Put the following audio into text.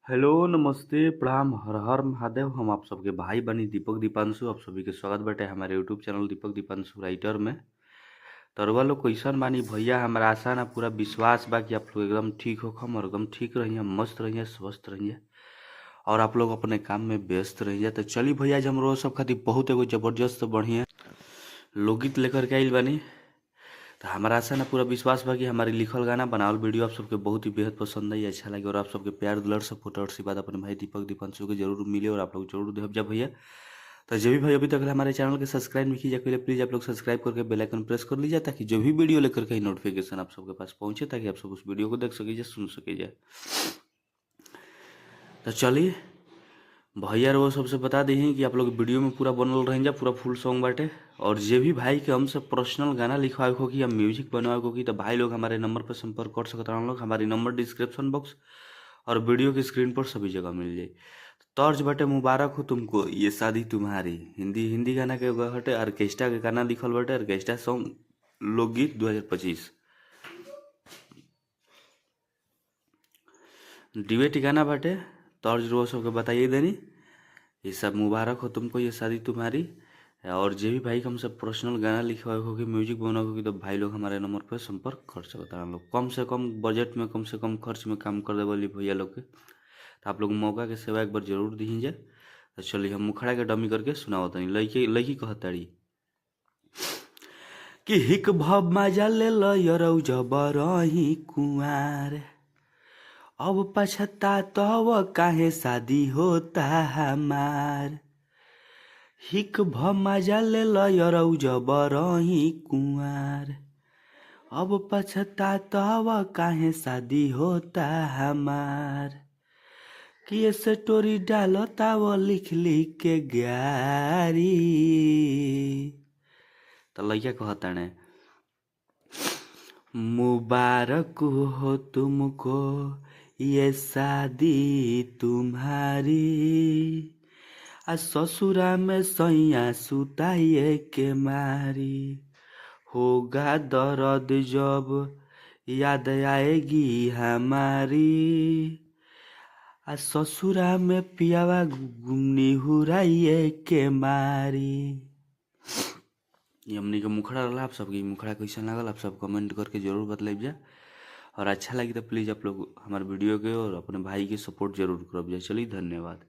Hello नमस्ते प्रणाम हर हर महादेव। हम आप सबके भाई बनी दीपक दीपांशु, आप सभी के स्वागत बाटे हमारे यूट्यूब चैनल दीपक दीपांशु राइटर में। तरवा लोग कैसन बानी भैया, हमारा आशा ना पूरा विश्वास बा कि आप लोग एकदम ठीक होखम और एकदम ठीक रहिए, मस्त रहिए, स्वस्थ रहिए और आप लोग अपने काम में व्यस्त रहिए। तो चलिए भैया, आज हम रोज सब खातिर बहुत एगो जबरदस्त बढ़िया लोकगीत लेकर के आइल बानी। तो हमारा आशा ना पूरा विश्वास बा कि हमारी लिखल गाना बनावल वीडियो आप सबके बहुत ही बेहद पसंद आई, अच्छा लगे और आप सबके प्यार दुलार सपोर्ट और आशीर्वाद अपने भाई दीपक दीपांशु के जरूर मिले और आप लोग जरूर देख जा भैया। तो जो भी भाई अभी तक हमारे चैनल के सब्सक्राइब नहीं कीजिए पहले प्लीज़ आप लोग सब्सक्राइब करके बेल आइकन प्रेस कर लीजिए, ताकि जो भी वीडियो लेकर के नोटिफिकेशन आप सबके पास पहुंचे, ताकि आप सब उस वीडियो को देख सकीजिए, सुन सकीजिए। तो चलिए भैया वो सबसे बता दी कि आप लोग वीडियो में पूरा बनल रहेंगे, पूरा फुल सॉन्ग बाटे। और जे भी भाई के हमसे पर्सनल गाना लिखवाए हो कि या म्यूजिक बनवाए हो कि, तो भाई लोग हमारे नंबर पर संपर्क कर सकते हैं। हम लोग हमारी नंबर डिस्क्रिप्शन बॉक्स और वीडियो की स्क्रीन पर सभी जगह मिल जाए। तर्ज बाटे मुबारक हो तुमको ये शादी तुम्हारी, हिंदी हिंदी गाना के हटे, ऑर्केस्ट्रा के गाना लिखल बाटे, ऑर्केस्ट्रा सॉन्ग लोकगीत 2025। डिबेट गाना बाटे, तर्ज रो सबके बताइए देनी ये सब मुबारक हो तुमको ये शादी तुम्हारी। और जो भी भाई हमसे पर्सनल गाना लिखवाए होगी, म्यूजिक बनाए होगी, तो भाई लोग हमारे नंबर पर संपर्क कर सकते हैं। हम लोग कम से कम बजट में, कम से कम खर्च में काम कर दे बोली भैया लोग के। तो आप लोग मौका के सेवा एक बार जरूर दीजिए। तो चलिए हम मुखड़ा के डमी करके सुनाओ तनी। लड़की लड़की कहताड़ी कि हिक भव मजा ले लो यरौ जबरही कुंवार, अब पछताता वो काहे शादी होता हमार। हिक भ मजा ले लो यरौ जबरही कुंवार, अब पछताता वो काहे शादी होता हमार। कि ये स्टोरी डालता वो लिख लिख के गारी। तो लइका कहता ने मुबारक हो तुमको ये शादी तुम्हारी, आ ससुरा में सैया सुताइए के मारी। होगा दर्द जब याद आएगी हमारी, आ ससुरा में पियावा निहुराइए के मारी। ये हमनी के मुखड़ा रहा। आप सबके मुखड़ा कैसा लागल आप सब कमेंट करके जरूर बतलाइए। और अच्छा लगी तो प्लीज़ आप लोग हमारे वीडियो के और अपने भाई के सपोर्ट जरूर करब। चलिए धन्यवाद।